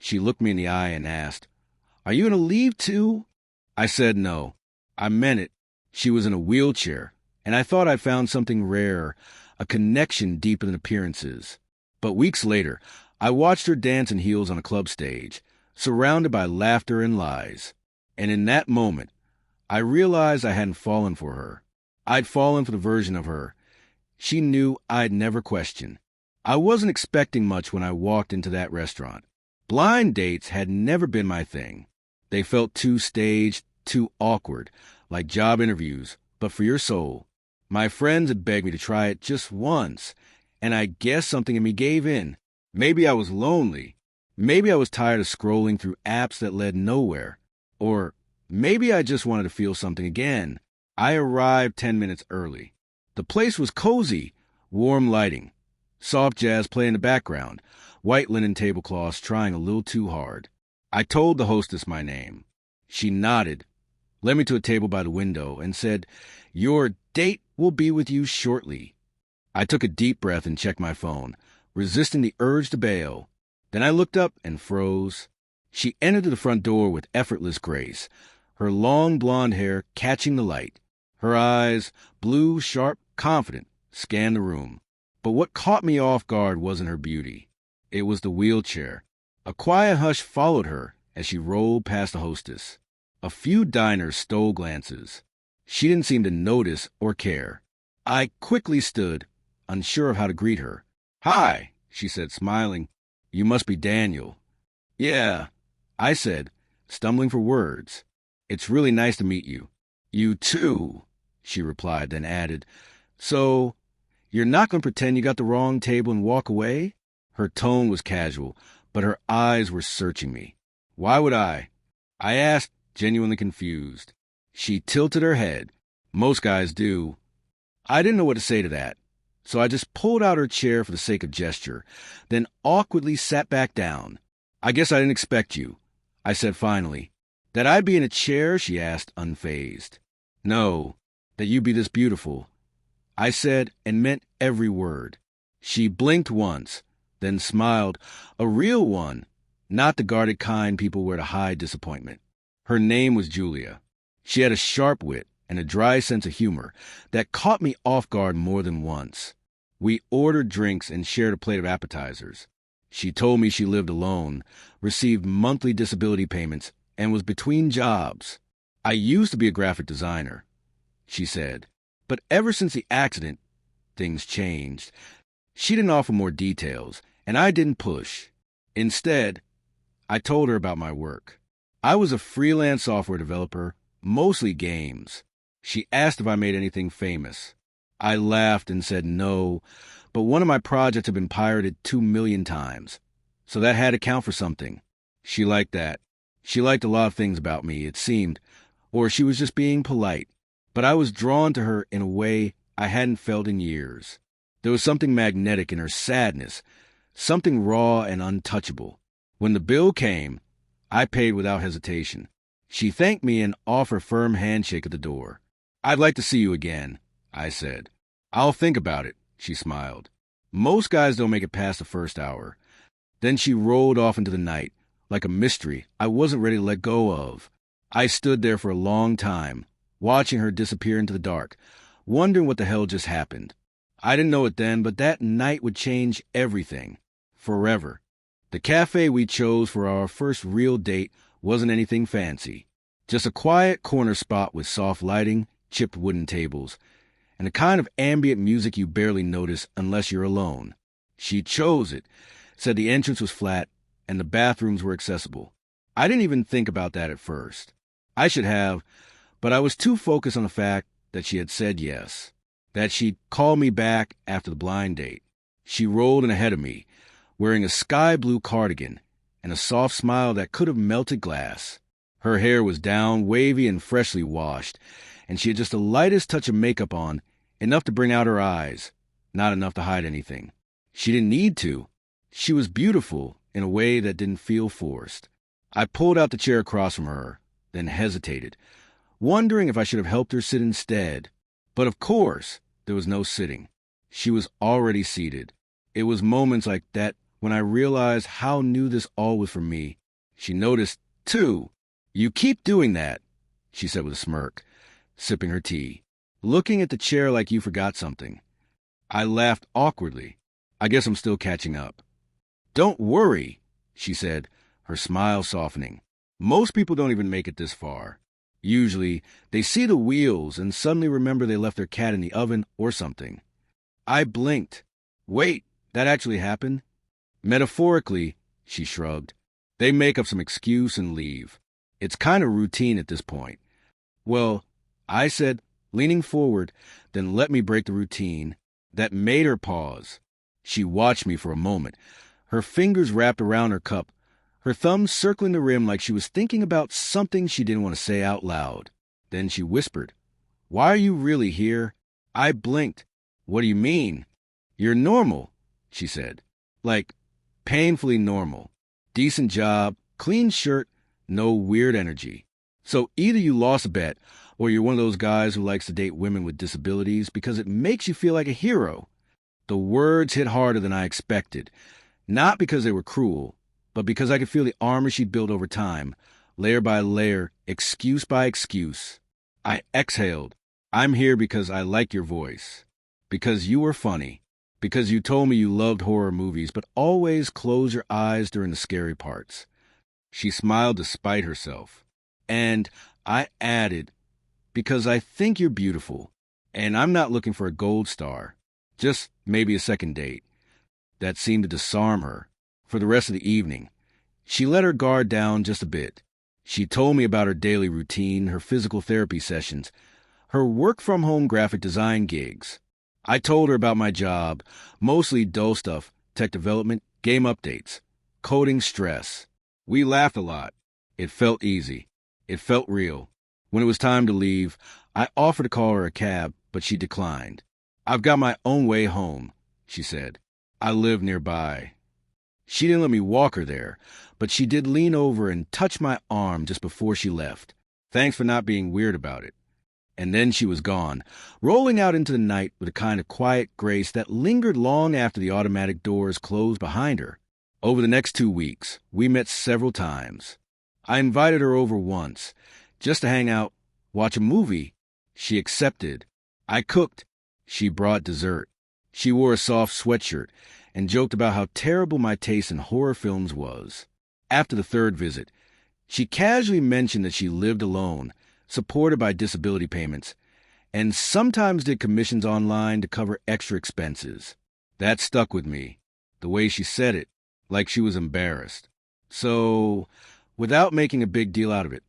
She looked me in the eye and asked, "Are you going to leave too?" I said no. I meant it. She was in a wheelchair, and I thought I'd found something rare, a connection deeper than appearances. But weeks later, I watched her dance in heels on a club stage, surrounded by laughter and lies. And in that moment, I realized I hadn't fallen for her. I'd fallen for the version of her she knew I'd never question. I wasn't expecting much when I walked into that restaurant. Blind dates had never been my thing. They felt too staged, too awkward, like job interviews, but for your soul. My friends had begged me to try it just once, and I guess something in me gave in. Maybe I was lonely. Maybe I was tired of scrolling through apps that led nowhere. Or maybe I just wanted to feel something again. I arrived 10 minutes early. The place was cozy, warm lighting, soft jazz playing in the background, white linen tablecloths trying a little too hard. I told the hostess my name. She nodded, led me to a table by the window, and said, "Your date will be with you shortly." I took a deep breath and checked my phone, resisting the urge to bail. Then I looked up and froze. She entered the front door with effortless grace, her long blonde hair catching the light. Her eyes, blue, sharp, confident, scanned the room. But what caught me off guard wasn't her beauty. It was the wheelchair. A quiet hush followed her as she rolled past the hostess. A few diners stole glances. She didn't seem to notice or care. I quickly stood, unsure of how to greet her. "Hi," she said, smiling. "You must be Daniel." "Yeah," I said, stumbling for words. "It's really nice to meet you." "You too," she replied, then added, "So, you're not going to pretend you got the wrong table and walk away?" Her tone was casual, but her eyes were searching me. "Why would I?" I asked, genuinely confused. She tilted her head. Most guys do. I didn't know what to say to that, so I just pulled out her chair for the sake of gesture, then awkwardly sat back down. "I guess I didn't expect you," I said finally. "That I'd be in a chair?" she asked, unfazed. "No, that you'd be this beautiful," I said, and meant every word. She blinked once, then smiled, a real one, not the guarded kind people wear to hide disappointment. Her name was Julia. She had a sharp wit and a dry sense of humor that caught me off guard more than once. We ordered drinks and shared a plate of appetizers. She told me she lived alone, received monthly disability payments, and was between jobs. "I used to be a graphic designer," she said, "but ever since the accident, things changed." She didn't offer more details, and I didn't push. Instead, I told her about my work. I was a freelance software developer, mostly games. She asked if I made anything famous. I laughed and said no, but one of my projects had been pirated 2 million times, so that had to count for something. She liked that. She liked a lot of things about me, it seemed, or she was just being polite. But I was drawn to her in a way I hadn't felt in years. There was something magnetic in her sadness, something raw and untouchable. When the bill came, I paid without hesitation. She thanked me and offered a firm handshake at the door. "I'd like to see you again," I said. "I'll think about it," she smiled. Most guys don't make it past the first hour. Then she rolled off into the night, like a mystery I wasn't ready to let go of. I stood there for a long time, watching her disappear into the dark, wondering what the hell just happened. I didn't know it then, but that night would change everything. Forever. The cafe we chose for our first real date wasn't anything fancy. Just a quiet corner spot with soft lighting, chipped wooden tables, and the kind of ambient music you barely notice unless you're alone. She chose it, said the entrance was flat, and the bathrooms were accessible. I didn't even think about that at first. I should have, but I was too focused on the fact that she had said yes, that she'd call me back after the blind date. She rolled in ahead of me, wearing a sky blue cardigan and a soft smile that could have melted glass. Her hair was down, wavy and freshly washed, and she had just the lightest touch of makeup on, enough to bring out her eyes, not enough to hide anything. She didn't need to. She was beautiful in a way that didn't feel forced. I pulled out the chair across from her, then hesitated, wondering if I should have helped her sit instead. But of course, there was no sitting. She was already seated. It was moments like that When I realized how new this all was for me, she noticed, too. "You keep doing that," she said with a smirk, sipping her tea, "looking at the chair like you forgot something." I laughed awkwardly. I guess I'm still catching up. "Don't worry," she said, her smile softening. "Most people don't even make it this far. Usually, they see the wheels and suddenly remember they left their cat in the oven or something." I blinked. "Wait, that actually happened?" "Metaphorically," she shrugged. "They make up some excuse and leave. It's kind of routine at this point." "Well," I said, leaning forward, "then let me break the routine." That made her pause. She watched me for a moment, her fingers wrapped around her cup, her thumbs circling the rim like she was thinking about something she didn't want to say out loud. Then she whispered, "Why are you really here?" I blinked. "What do you mean?" "You're normal," she said. "Like, painfully normal. Decent job, clean shirt, no weird energy. So either you lost a bet, or you're one of those guys who likes to date women with disabilities because it makes you feel like a hero." The words hit harder than I expected, not because they were cruel, but because I could feel the armor she'd built over time, layer by layer, excuse by excuse. I exhaled. "I'm here because I like your voice, because you were funny, because you told me you loved horror movies but always close your eyes during the scary parts." She smiled despite herself. "And," I added, "because I think you're beautiful, and I'm not looking for a gold star, just maybe a second date." That seemed to disarm her. For the rest of the evening, she let her guard down just a bit. She told me about her daily routine, her physical therapy sessions, her work-from-home graphic design gigs. I told her about my job, mostly dull stuff, tech development, game updates, coding stress. We laughed a lot. It felt easy. It felt real. When it was time to leave, I offered to call her a cab, but she declined. "I've got my own way home," she said. "I live nearby." She didn't let me walk her there, but she did lean over and touch my arm just before she left. "Thanks for not being weird about it." And then she was gone, rolling out into the night with a kind of quiet grace that lingered long after the automatic doors closed behind her. Over the next 2 weeks, we met several times. I invited her over once, just to hang out, watch a movie. She accepted. I cooked. She brought dessert. She wore a soft sweatshirt and joked about how terrible my taste in horror films was. After the third visit, she casually mentioned that she lived alone, supported by disability payments, and sometimes did commissions online to cover extra expenses. That stuck with me, the way she said it, like she was embarrassed. So, without making a big deal out of it,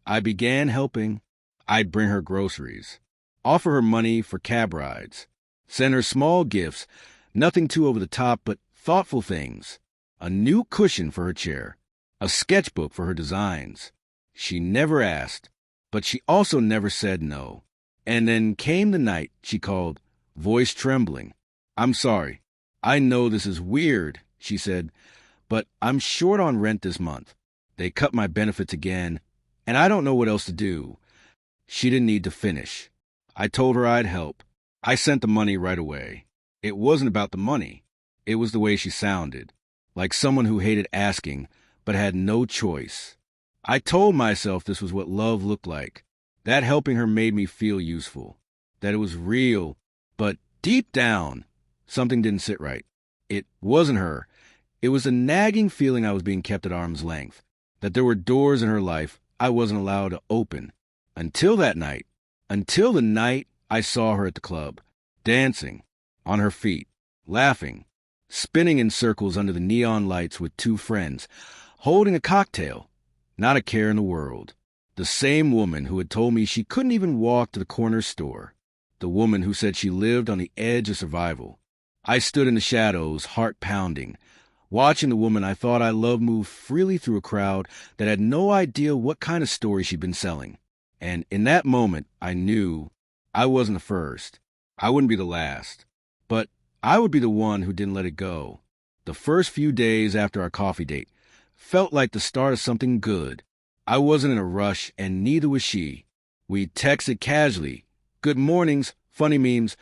I began helping. I'd bring her groceries, offer her money for cab rides, send her small gifts, nothing too over the top, but thoughtful things. A new cushion for her chair, a sketchbook for her designs. She never asked, but she also never said no. And then came the night she called, voice trembling. "I'm sorry. I know this is weird," she said, "but I'm short on rent this month. They cut my benefits again, and I don't know what else to do." She didn't need to finish. I told her I'd help. I sent the money right away. It wasn't about the money. It was the way she sounded, like someone who hated asking, but had no choice. I told myself this was what love looked like, that helping her made me feel useful, that it was real, but deep down, something didn't sit right. It wasn't her. It was the nagging feeling I was being kept at arm's length, that there were doors in her life I wasn't allowed to open. Until that night. Until the night I saw her at the club, dancing, on her feet, laughing, spinning in circles under the neon lights with 2 friends, holding a cocktail, not a care in the world. The same woman who had told me she couldn't even walk to the corner store. The woman who said she lived on the edge of survival. I stood in the shadows, heart pounding, watching the woman I thought I loved move freely through a crowd that had no idea what kind of story she'd been selling. And in that moment, I knew I wasn't the first. I wouldn't be the last. But I would be the one who didn't let it go. The first few days after our coffee date felt like the start of something good. I wasn't in a rush, and neither was she. We texted casually, good mornings, funny memes,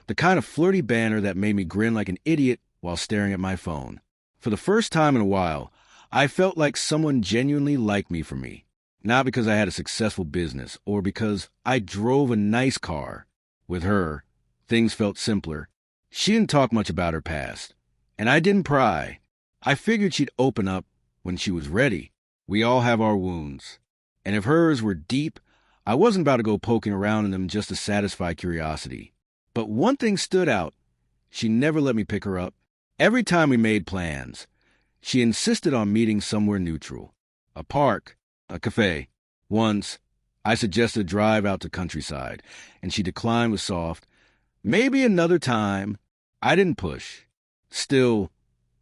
the kind of flirty banter that made me grin like an idiot while staring at my phone. For the first time in a while, I felt like someone genuinely liked me for me. Not because I had a successful business or because I drove a nice car. With her, things felt simpler. She didn't talk much about her past, and I didn't pry. I figured she'd open up when she was ready. We all have our wounds, and if hers were deep, I wasn't about to go poking around in them just to satisfy curiosity. But one thing stood out. She never let me pick her up. Every time we made plans, she insisted on meeting somewhere neutral. A park, a cafe. Once, I suggested a drive out to countryside, and she declined with soft, "Maybe another time." I didn't push. Still,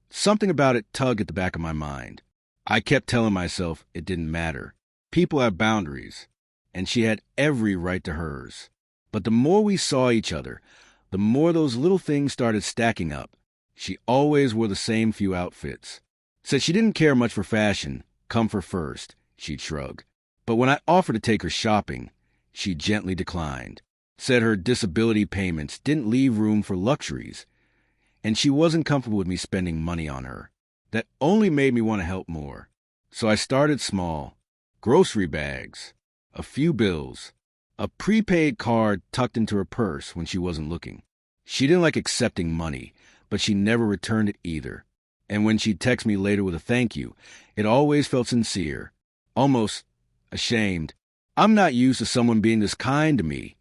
something about it tugged at the back of my mind. I kept telling myself it didn't matter. People have boundaries, and she had every right to hers. But the more we saw each other, the more those little things started stacking up. She always wore the same few outfits. Said she didn't care much for fashion, comfort first, she'd shrug. But when I offered to take her shopping, she gently declined. Said her disability payments didn't leave room for luxuries, and she wasn't comfortable with me spending money on her. That only made me want to help more. So I started small. Grocery bags, a few bills, a prepaid card tucked into her purse when she wasn't looking. She didn't like accepting money, but she never returned it either. And when she'd text me later with a thank you, it always felt sincere, almost ashamed. "I'm not used to someone being this kind to me,"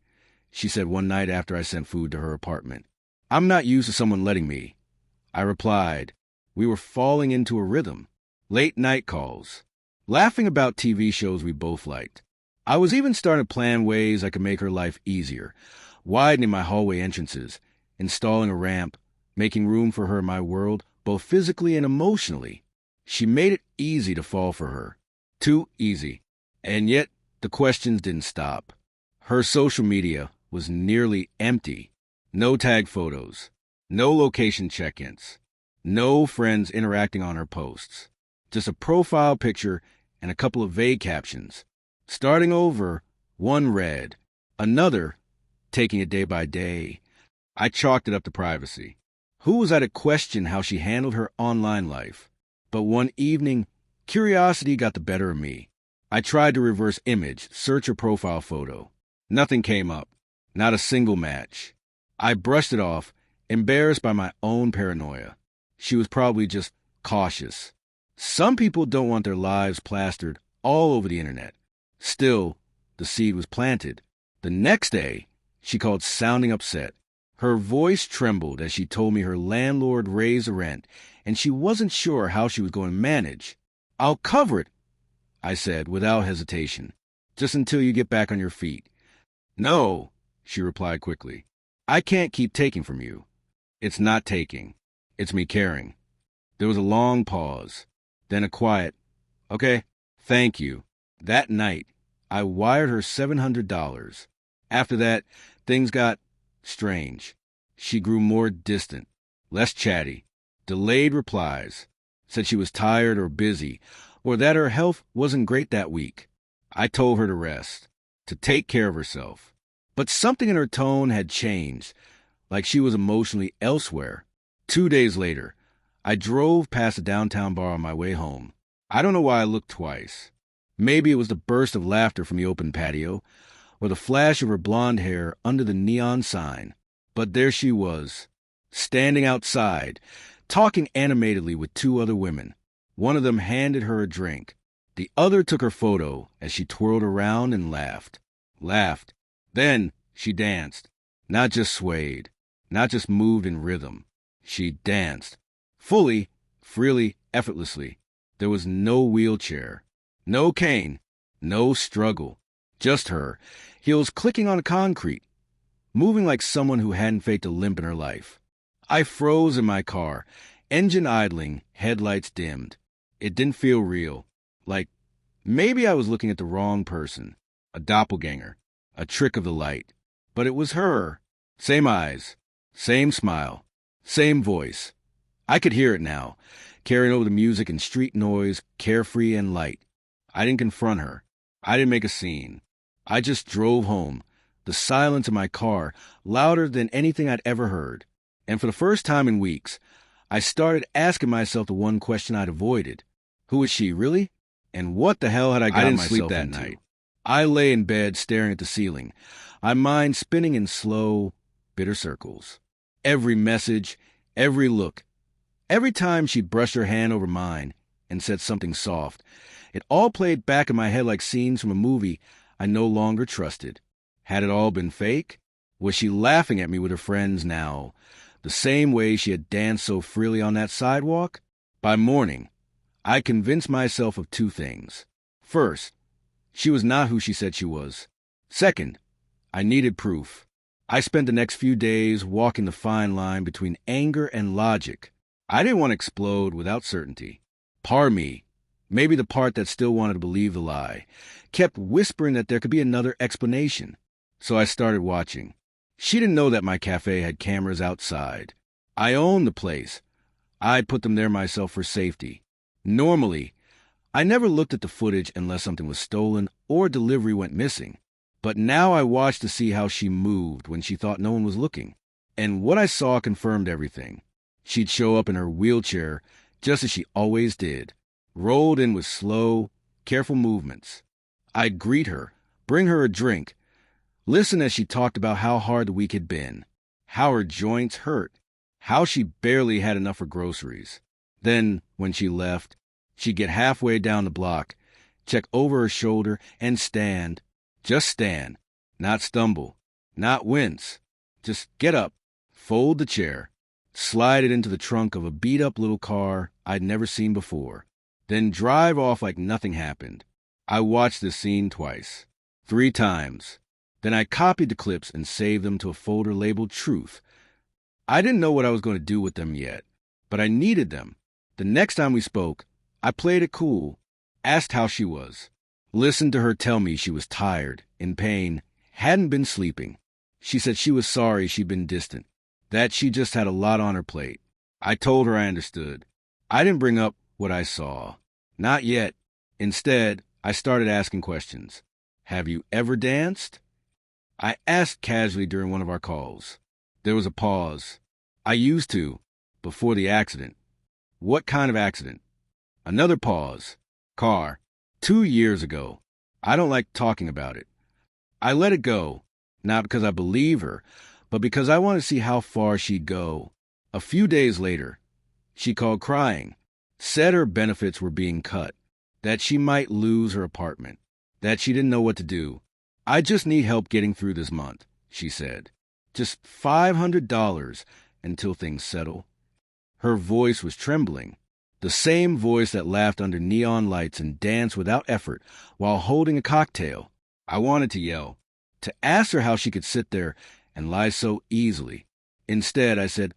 she said one night after I sent food to her apartment. "I'm not used to someone letting me." I replied. We were falling into a rhythm. Late night calls. Laughing about TV shows we both liked. I was even starting to plan ways I could make her life easier, widening my hallway entrances, installing a ramp, making room for her in my world, both physically and emotionally. She made it easy to fall for her. Too easy. And yet, the questions didn't stop. Her social media was nearly empty. No tag photos. No location check-ins. No friends interacting on her posts. Just a profile picture and a couple of vague captions. Starting over, one read. Another, taking it day by day. I chalked it up to privacy. Who was I to question how she handled her online life? But one evening, curiosity got the better of me. I tried to reverse image, search her profile photo. Nothing came up. Not a single match. I brushed it off, embarrassed by my own paranoia. She was probably just cautious. Some people don't want their lives plastered all over the internet. Still, the seed was planted. The next day, she called sounding upset. Her voice trembled as she told me her landlord raised the rent, and she wasn't sure how she was going to manage. "I'll cover it," I said without hesitation, "just until you get back on your feet." "No," she replied quickly. "I can't keep taking from you." "It's not taking. It's me caring." There was a long pause, then a quiet, "Okay, thank you." That night, I wired her $700. After that, things got strange. She grew more distant, less chatty, delayed replies, said she was tired or busy, or that her health wasn't great that week. I told her to rest, to take care of herself. But something in her tone had changed, like she was emotionally elsewhere. 2 days later, I drove past a downtown bar on my way home. I don't know why I looked twice. Maybe it was the burst of laughter from the open patio, or the flash of her blonde hair under the neon sign. But there she was, standing outside, talking animatedly with 2 other women. One of them handed her a drink. The other took her photo as she twirled around and laughed. Laughed. Then she danced. Not just swayed. Not just moved in rhythm. She danced. Fully, freely, effortlessly. There was no wheelchair. No cane. No struggle. Just her, heels clicking on concrete, moving like someone who hadn't faked a limp in her life. I froze in my car, engine idling, headlights dimmed. It didn't feel real. Like maybe I was looking at the wrong person. A doppelganger. A trick of the light. But it was her. Same eyes. Same smile. Same voice. I could hear it now, carrying over the music and street noise, carefree and light. I didn't confront her. I didn't make a scene. I just drove home, the silence in my car louder than anything I'd ever heard. And for the first time in weeks, I started asking myself the one question I'd avoided. Who is she, really? And what the hell had I got myself sleep that into? night. I lay in bed staring at the ceiling, my mind spinning in slow, bitter circles. Every message, every look, every time she'd brush her hand over mine and said something soft, it all played back in my head like scenes from a movie I no longer trusted. Had it all been fake? Was she laughing at me with her friends now, the same way she had danced so freely on that sidewalk? By morning, I convinced myself of two things. First, she was not who she said she was. Second, I needed proof. I spent the next few days walking the fine line between anger and logic. I didn't want to explode without certainty. Part of me, maybe the part that still wanted to believe the lie, kept whispering that there could be another explanation. So I started watching. She didn't know that my cafe had cameras outside. I owned the place. I'd put them there myself for safety. Normally, I never looked at the footage unless something was stolen or delivery went missing. But now I watched to see how she moved when she thought no one was looking. And what I saw confirmed everything. She'd show up in her wheelchair just as she always did, rolled in with slow, careful movements. I'd greet her, bring her a drink, listen as she talked about how hard the week had been, how her joints hurt, how she barely had enough for groceries. Then, when she left, she'd get halfway down the block, check over her shoulder, and stand. Just stand. Not stumble. Not wince. Just get up, fold the chair, slide it into the trunk of a beat-up little car I'd never seen before, then drive off like nothing happened. I watched this scene twice, 3 times. Then I copied the clips and saved them to a folder labeled Truth. I didn't know what I was going to do with them yet, but I needed them. The next time we spoke, I played it cool, asked how she was, listened to her tell me she was tired, in pain, hadn't been sleeping. She said she was sorry she'd been distant, that she just had a lot on her plate. I told her I understood. I didn't bring up what I saw. Not yet. Instead, I started asking questions. Have you ever danced? I asked casually during one of our calls. There was a pause. I used to, before the accident. What kind of accident? Another pause. Car. 2 years ago. I don't like talking about it. I let it go, not because I believe her, but because I wanted to see how far she'd go. A few days later, she called crying, said her benefits were being cut, that she might lose her apartment, that she didn't know what to do. I just need help getting through this month, she said. Just $500 until things settle. Her voice was trembling, the same voice that laughed under neon lights and danced without effort while holding a cocktail. I wanted to yell, to ask her how she could sit there and lie so easily. Instead, I said,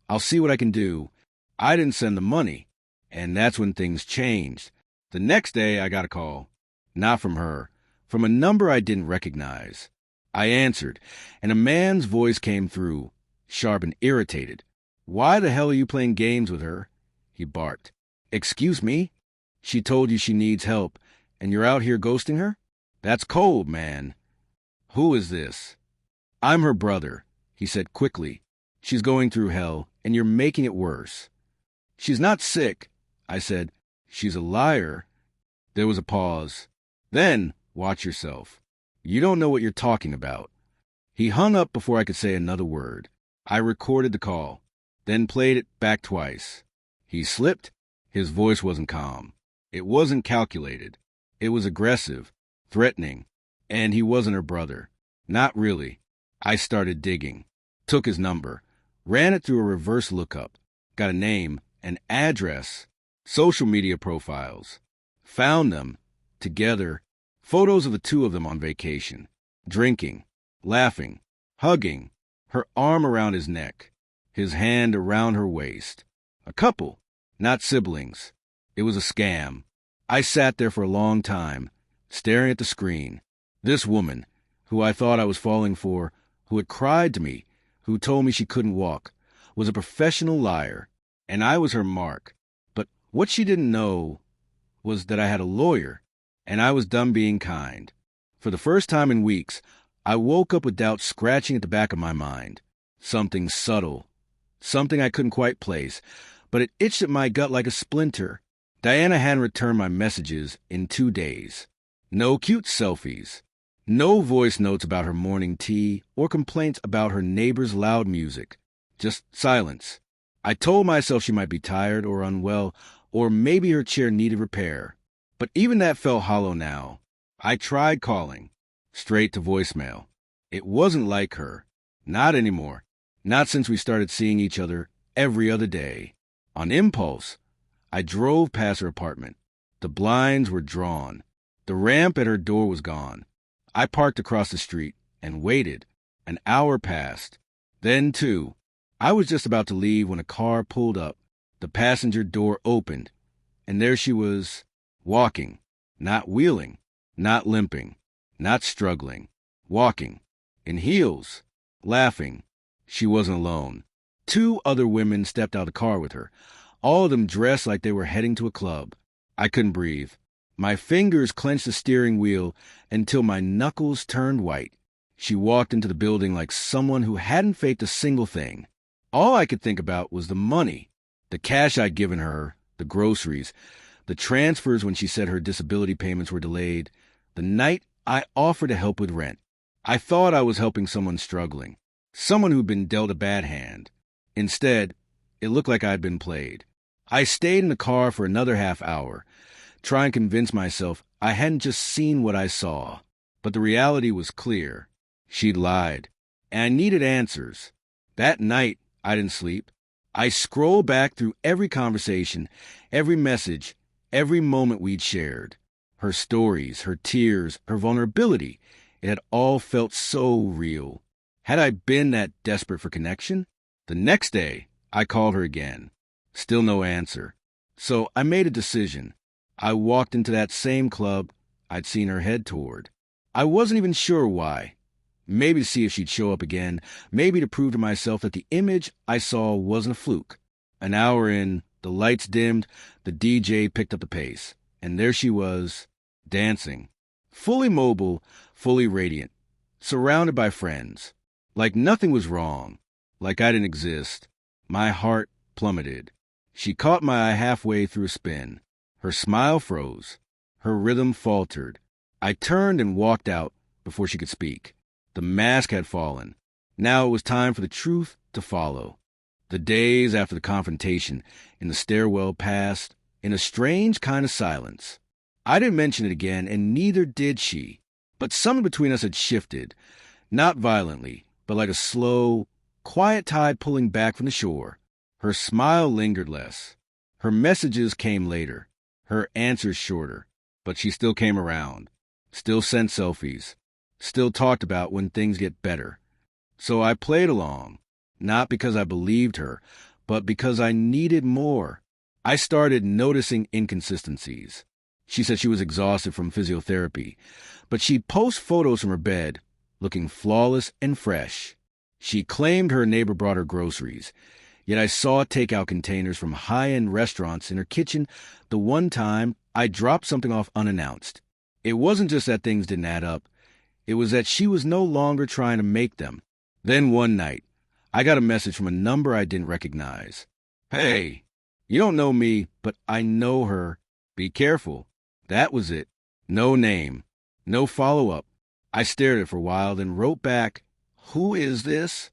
I'll see what I can do. I didn't send the money. And that's when things changed. The next day, I got a call. Not from her. From a number I didn't recognize. I answered, and a man's voice came through, sharp and irritated. Why the hell are you playing games with her? He barked. Excuse me? She told you she needs help, and you're out here ghosting her? That's cold, man. Who is this? I'm her brother, he said quickly. She's going through hell, and you're making it worse. She's not sick, I said. She's a liar. There was a pause. Then, watch yourself. You don't know what you're talking about. He hung up before I could say another word. I recorded the call, then played it back twice. He slipped. His voice wasn't calm. It wasn't calculated. It was aggressive, threatening, and he wasn't her brother. Not really. I started digging, took his number, ran it through a reverse lookup, got a name, an address, social media profiles, found them, together, photos of the two of them on vacation, drinking, laughing, hugging, her arm around his neck, his hand around her waist. A couple, not siblings. It was a scam. I sat there for a long time, staring at the screen. This woman, who I thought I was falling for, who had cried to me, who told me she couldn't walk, was a professional liar, and I was her mark. But what she didn't know was that I had a lawyer, and I was done being kind. For the first time in weeks, I woke up with doubt scratching at the back of my mind. Something subtle, something I couldn't quite place, but it itched at my gut like a splinter. Diana hadn't returned my messages in 2 days. No cute selfies. No voice notes about her morning tea or complaints about her neighbor's loud music. Just silence. I told myself she might be tired or unwell, or maybe her chair needed repair. But even that felt hollow now. I tried calling. Straight to voicemail. It wasn't like her. Not anymore. Not since we started seeing each other every other day. On impulse, I drove past her apartment. The blinds were drawn. The ramp at her door was gone. I parked across the street and waited. An hour passed. Then 2. I was just about to leave when a car pulled up. The passenger door opened, and there she was, walking, not wheeling, not limping, not struggling, walking, in heels, laughing. She wasn't alone. 2 other women stepped out of the car with her, all of them dressed like they were heading to a club. I couldn't breathe. My fingers clenched the steering wheel until my knuckles turned white. She walked into the building like someone who hadn't faked a single thing. All I could think about was the money, the cash I'd given her, the groceries, the transfers when she said her disability payments were delayed, the night I offered to help with rent. I thought I was helping someone struggling, someone who'd been dealt a bad hand. Instead, it looked like I'd been played. I stayed in the car for another half hour, trying to convince myself I hadn't just seen what I saw. But the reality was clear. She'd lied, and I needed answers. That night, I didn't sleep. I scrolled back through every conversation, every message, every moment we'd shared. Her stories, her tears, her vulnerability. It had all felt so real. Had I been that desperate for connection? The next day, I called her again. Still no answer. So I made a decision. I walked into that same club I'd seen her head toward. I wasn't even sure why. Maybe to see if she'd show up again. Maybe to prove to myself that the image I saw wasn't a fluke. An hour in, the lights dimmed, the DJ picked up the pace. And there she was, dancing. Fully mobile, fully radiant. Surrounded by friends. Like nothing was wrong. Like I didn't exist. My heart plummeted. She caught my eye halfway through a spin. Her smile froze. Her rhythm faltered. I turned and walked out before she could speak. The mask had fallen. Now it was time for the truth to follow. The days after the confrontation in the stairwell passed in a strange kind of silence. I didn't mention it again, and neither did she. But something between us had shifted. Not violently, but like a slow, quiet tide pulling back from the shore. Her smile lingered less. Her messages came later. Her answers shorter. But she still came around. Still sent selfies. Still talked about when things get better. So I played along. Not because I believed her, but because I needed more. I started noticing inconsistencies. She said she was exhausted from physiotherapy, but she'd post photos from her bed, looking flawless and fresh. She claimed her neighbor brought her groceries, yet I saw takeout containers from high-end restaurants in her kitchen the one time I dropped something off unannounced. It wasn't just that things didn't add up. It was that she was no longer trying to make them. Then one night, I got a message from a number I didn't recognize. "Hey, you don't know me, but I know her. Be careful." That was it. No name. No follow-up. I stared at it for a while, then wrote back, "Who is this?"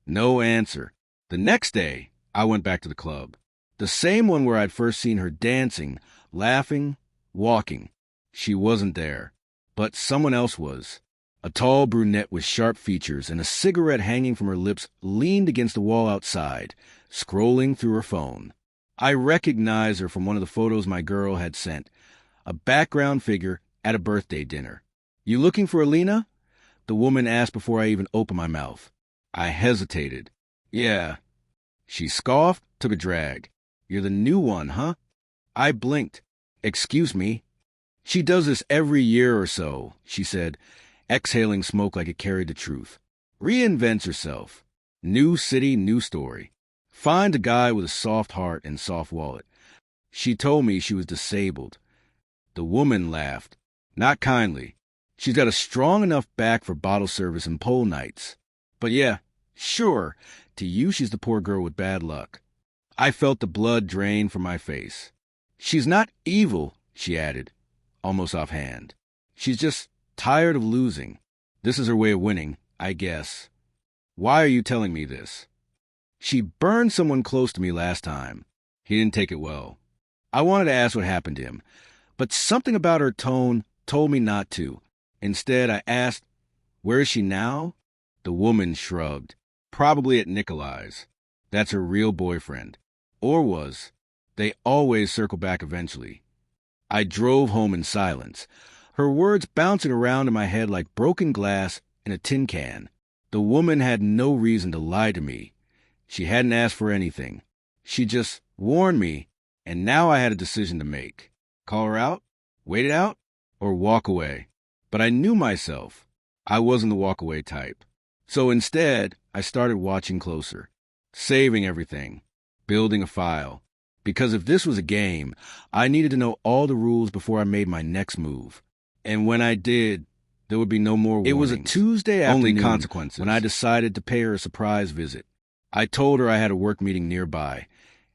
No answer. The next day, I went back to the club. The same one where I'd first seen her dancing, laughing, walking. She wasn't there. But someone else was. A tall brunette with sharp features and a cigarette hanging from her lips leaned against the wall outside, scrolling through her phone. I recognized her from one of the photos my girl had sent. A background figure at a birthday dinner. "You looking for Alina?" The woman asked before I even opened my mouth. I hesitated. "Yeah." She scoffed, took a drag. "You're the new one, huh?" I blinked. "Excuse me." "She does this every year or so," she said, exhaling smoke like it carried the truth. "Reinvents herself. New city, new story. Find a guy with a soft heart and soft wallet." She told me she was disabled. The woman laughed. Not kindly. "She's got a strong enough back for bottle service and pole nights. But yeah, sure, to you she's the poor girl with bad luck." I felt the blood drain from my face. She's not evil, she added, almost offhand. She's just tired of losing. This is her way of winning, I guess. Why are you telling me this? She burned someone close to me last time. He didn't take it well. I wanted to ask what happened to him, but something about her tone told me not to. Instead, I asked, where is she now? The woman shrugged. Probably at Nikolai's. That's her real boyfriend. Or was. They always circle back eventually. I drove home in silence, her words bouncing around in my head like broken glass in a tin can. The woman had no reason to lie to me. She hadn't asked for anything. She just warned me, and now I had a decision to make. Call her out? Wait it out? Or walk away? But I knew myself. I wasn't the walk-away type. So instead, I started watching closer, saving everything, building a file. Because if this was a game, I needed to know all the rules before I made my next move. And when I did, there would be no more warnings. It was a Tuesday afternoon, only consequences, when I decided to pay her a surprise visit. I told her I had a work meeting nearby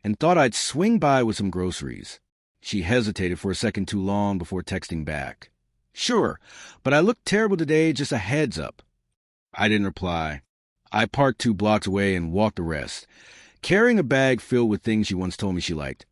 and thought I'd swing by with some groceries. She hesitated for a second too long before texting back. Sure, but I look terrible today, just a heads up. I didn't reply. I parked 2 blocks away and walked the rest, carrying a bag filled with things she once told me she liked.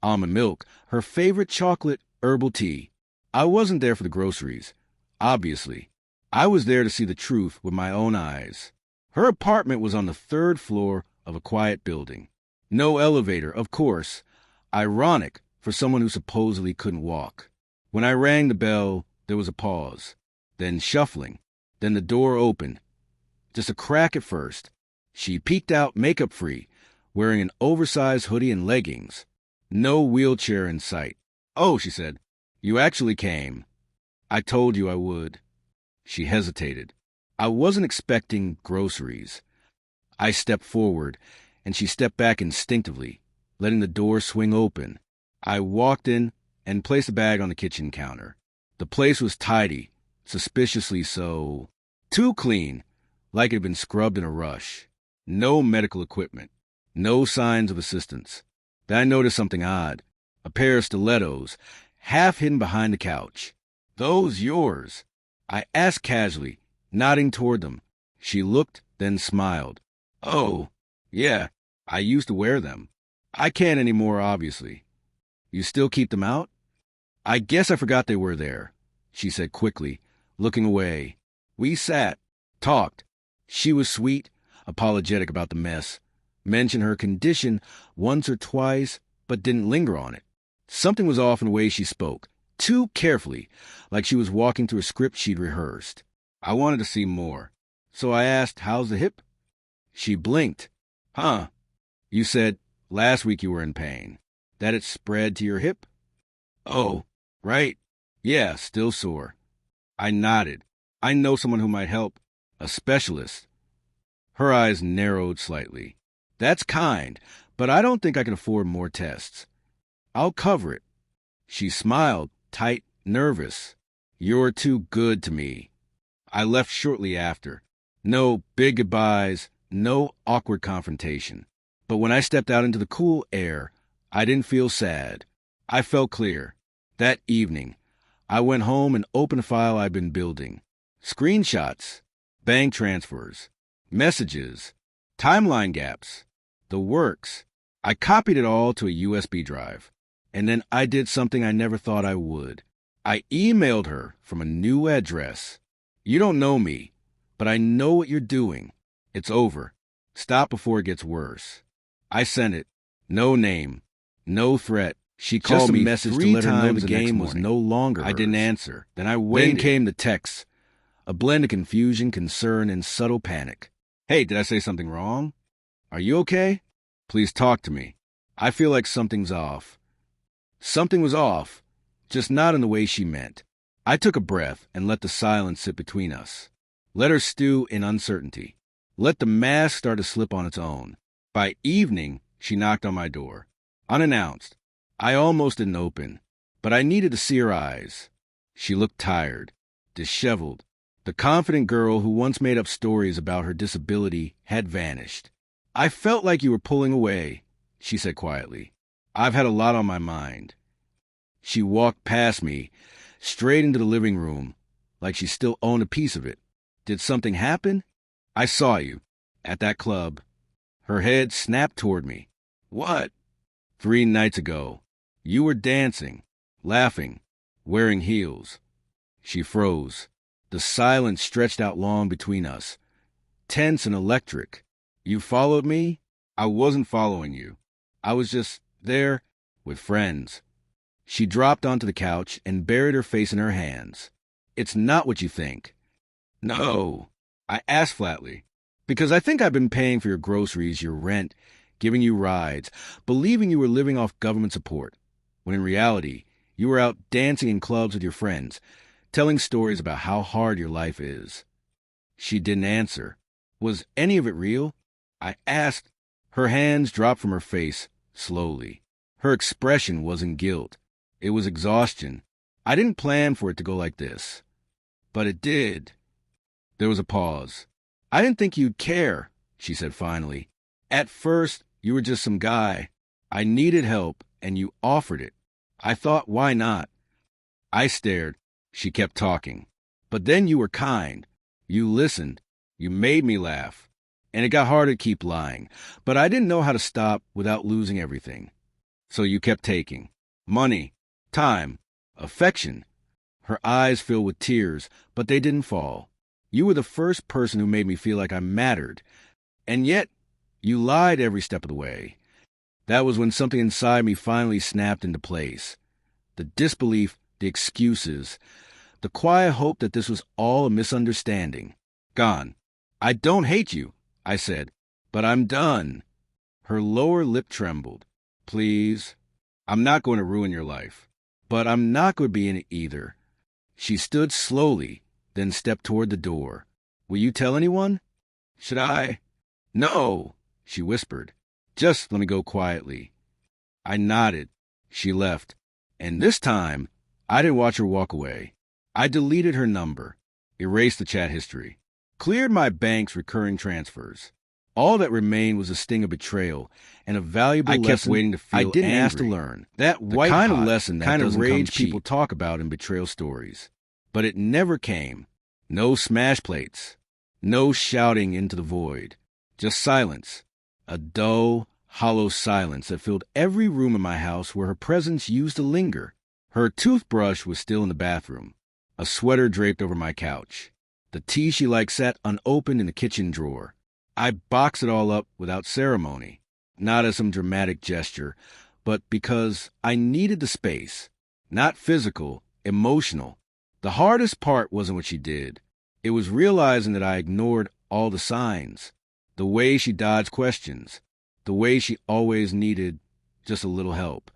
Almond milk, her favorite chocolate, herbal tea. I wasn't there for the groceries. Obviously. I was there to see the truth with my own eyes. Her apartment was on the 3rd floor of a quiet building. No elevator, of course. Ironic for someone who supposedly couldn't walk. When I rang the bell, there was a pause, then shuffling, then the door opened. Just a crack at first. She peeked out makeup-free, wearing an oversized hoodie and leggings. No wheelchair in sight. Oh, she said, you actually came. I told you I would. She hesitated. I wasn't expecting groceries. I stepped forward, and she stepped back instinctively, letting the door swing open. I walked in and placed the bag on the kitchen counter. The place was tidy, suspiciously so. Too clean, like it had been scrubbed in a rush. No medical equipment. No signs of assistance. Then I noticed something odd. A pair of stilettos, half hidden behind the couch. Those yours? I asked casually, nodding toward them. She looked, then smiled. Oh, yeah, I used to wear them. I can't anymore, obviously. You still keep them out? I guess I forgot they were there, she said quickly, looking away. We sat, talked. She was sweet, apologetic about the mess. Mentioned her condition once or twice, but didn't linger on it. Something was off in the way she spoke, too carefully, like she was walking through a script she'd rehearsed. I wanted to see more, so I asked, how's the hip? She blinked. Huh? You said last week you were in pain. That it spread to your hip? Oh, right. Yeah, still sore. I nodded. I know someone who might help. A specialist. Her eyes narrowed slightly. That's kind, but I don't think I can afford more tests. I'll cover it. She smiled, tight, nervous. You're too good to me. I left shortly after. No big goodbyes, no awkward confrontation. But when I stepped out into the cool air, I didn't feel sad. I felt clear. That evening, I went home and opened a file I'd been building. Screenshots, bank transfers, messages, timeline gaps, the works. I copied it all to a USB drive. And then I did something I never thought I would. I emailed her from a new address. You don't know me, but I know what you're doing. It's over. Stop before it gets worse. I sent it. No name. No threat. She called me message to let her know the game was no longer hers. I didn't answer. Then I waited. Then came the text. A blend of confusion, concern, and subtle panic. Hey, did I say something wrong? Are you okay? Please talk to me. I feel like something's off. Something was off, just not in the way she meant. I took a breath and let the silence sit between us. Let her stew in uncertainty. Let the mask start to slip on its own. By evening, she knocked on my door. Unannounced. I almost didn't open, but I needed to see her eyes. She looked tired, disheveled. The confident girl who once made up stories about her disability had vanished. I felt like you were pulling away, she said quietly. I've had a lot on my mind. She walked past me, straight into the living room, like she still owned a piece of it. Did something happen? I saw you. At that club. Her head snapped toward me. What? 3 nights ago. You were dancing, laughing, wearing heels. She froze. The silence stretched out long between us, tense and electric. You followed me? I wasn't following you. I was just there with friends. She dropped onto the couch and buried her face in her hands. It's not what you think. No, I asked flatly. Because I think I've been paying for your groceries, your rent, giving you rides, believing you were living off government support, when in reality, you were out dancing in clubs with your friends, telling stories about how hard your life is. She didn't answer. Was any of it real? I asked. Her hands dropped from her face, slowly. Her expression wasn't guilt. It was exhaustion. I didn't plan for it to go like this. But it did. There was a pause. I didn't think you'd care, she said finally. At first, you were just some guy. I needed help, and you offered it. I thought, why not? I stared. She kept talking. But then you were kind. You listened. You made me laugh. And it got harder to keep lying. But I didn't know how to stop without losing everything. So you kept taking. Money, time, affection. Her eyes filled with tears, but they didn't fall. You were the first person who made me feel like I mattered. And yet, you lied every step of the way. That was when something inside me finally snapped into place. The disbelief, the excuses, the quiet hope that this was all a misunderstanding. Gone. I don't hate you, I said, but I'm done. Her lower lip trembled. Please. I'm not going to ruin your life. But I'm not going to be in it either. She stood slowly, then stepped toward the door. Will you tell anyone? Should I? No, she whispered. Just let me go quietly. I nodded. She left. And this time, I didn't watch her walk away. I deleted her number, erased the chat history, cleared my bank's recurring transfers. All that remained was a sting of betrayal and a valuable lesson I kept waiting to feel I didn't ask to learn. That white kind of lesson that kind of rage people talk about in betrayal stories. But it never came. No smash plates. No shouting into the void. Just silence. A dull, hollow silence that filled every room in my house where her presence used to linger. Her toothbrush was still in the bathroom. A sweater draped over my couch. The tea she liked sat unopened in the kitchen drawer. I boxed it all up without ceremony, not as some dramatic gesture, but because I needed the space. Not physical, emotional. The hardest part wasn't what she did. It was realizing that I ignored all the signs, the way she dodged questions, the way she always needed just a little help,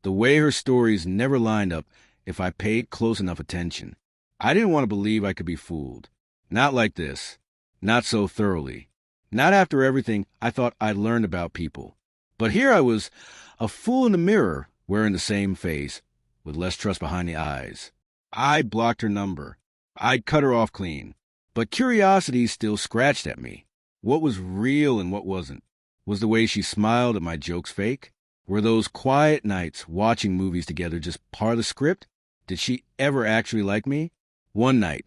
the way her stories never lined up if I paid close enough attention. I didn't want to believe I could be fooled. Not like this. Not so thoroughly. Not after everything I thought I'd learned about people. But here I was, a fool in the mirror, wearing the same face, with less trust behind the eyes. I blocked her number. I'd cut her off clean. But curiosity still scratched at me. What was real and what wasn't? Was the way she smiled at my jokes fake? Were those quiet nights watching movies together just part of the script? Did she ever actually like me? One night,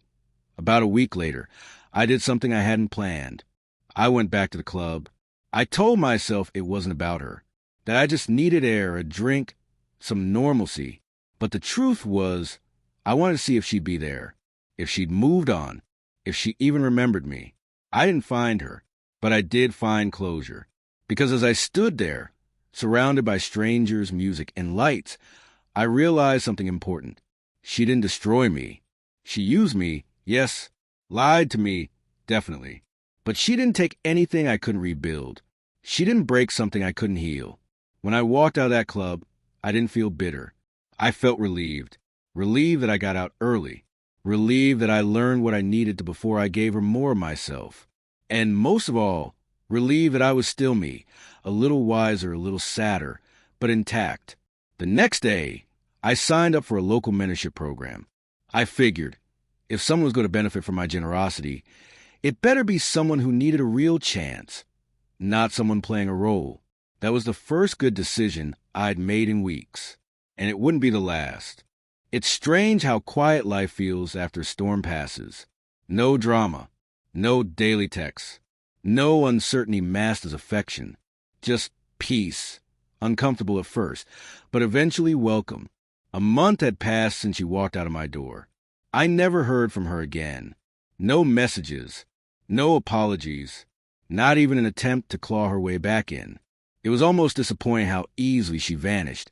about a week later, I did something I hadn't planned. I went back to the club. I told myself it wasn't about her, that I just needed air, a drink, some normalcy. But the truth was, I wanted to see if she'd be there, if she'd moved on, if she even remembered me. I didn't find her, but I did find closure. Because as I stood there, surrounded by strangers, music, and lights, I realized something important. She didn't destroy me. She used me, yes, lied to me, definitely. But she didn't take anything I couldn't rebuild. She didn't break something I couldn't heal. When I walked out of that club, I didn't feel bitter. I felt relieved. Relieved that I got out early. Relieved that I learned what I needed to before I gave her more of myself. And most of all, relieved that I was still me, a little wiser, a little sadder, but intact. The next day, I signed up for a local mentorship program. I figured, if someone was going to benefit from my generosity, it better be someone who needed a real chance, not someone playing a role. That was the first good decision I'd made in weeks, and it wouldn't be the last. It's strange how quiet life feels after a storm passes. No drama, no daily texts, no uncertainty masked as affection. Just peace, uncomfortable at first, but eventually welcome. A month had passed since she walked out of my door. I never heard from her again. No messages, no apologies, not even an attempt to claw her way back in. It was almost disappointing how easily she vanished,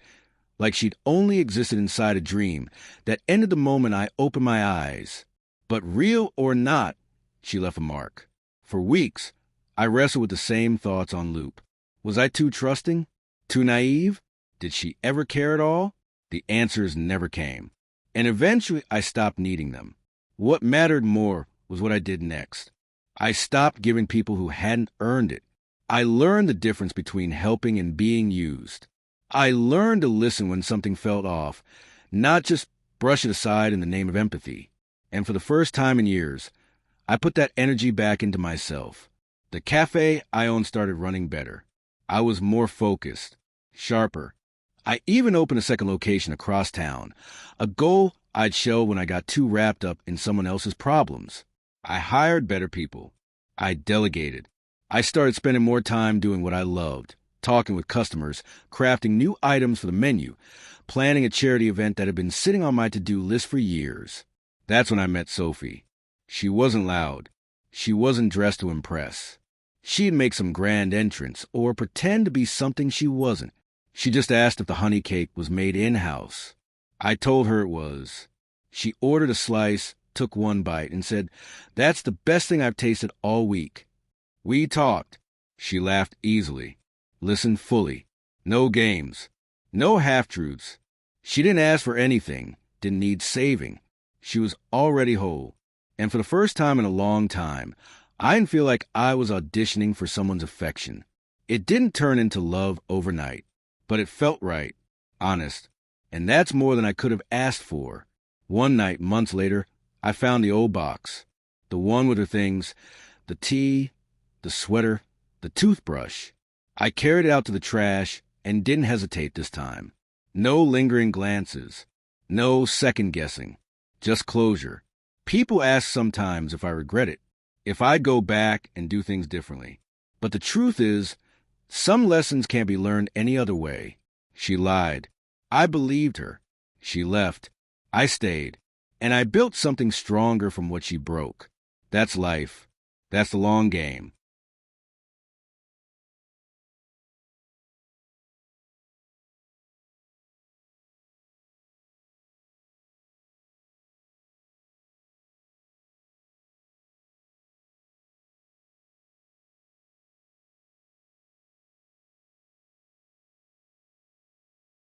like she'd only existed inside a dream that ended the moment I opened my eyes. But real or not, she left a mark. For weeks, I wrestled with the same thoughts on loop. Was I too trusting? Too naive? Did she ever care at all? The answers never came. And eventually, I stopped needing them. What mattered more was what I did next. I stopped giving people who hadn't earned it. I learned the difference between helping and being used. I learned to listen when something felt off, not just brush it aside in the name of empathy. And for the first time in years, I put that energy back into myself. The cafe I owned started running better. I was more focused, sharper. I even opened a second location across town, a goal I'd shelved when I got too wrapped up in someone else's problems. I hired better people. I delegated. I started spending more time doing what I loved, talking with customers, crafting new items for the menu, planning a charity event that had been sitting on my to-do list for years. That's when I met Sophie. She wasn't loud. She wasn't dressed to impress. She'd make some grand entrance or pretend to be something she wasn't. She just asked if the honey cake was made in-house. I told her it was. She ordered a slice, took one bite, and said, "That's the best thing I've tasted all week." We talked. She laughed easily, listened fully. No games, no half-truths. She didn't ask for anything, didn't need saving. She was already whole. And for the first time in a long time, I didn't feel like I was auditioning for someone's affection. It didn't turn into love overnight, but it felt right, honest. And that's more than I could have asked for. One night, months later, I found the old box. The one with her things, the tea, the sweater, the toothbrush. I carried it out to the trash and didn't hesitate this time. No lingering glances. No second-guessing. Just closure. People ask sometimes if I regret it, if I'd go back and do things differently. But the truth is, some lessons can't be learned any other way. She lied. I believed her. She left. I stayed. And I built something stronger from what she broke. That's life. That's the long game.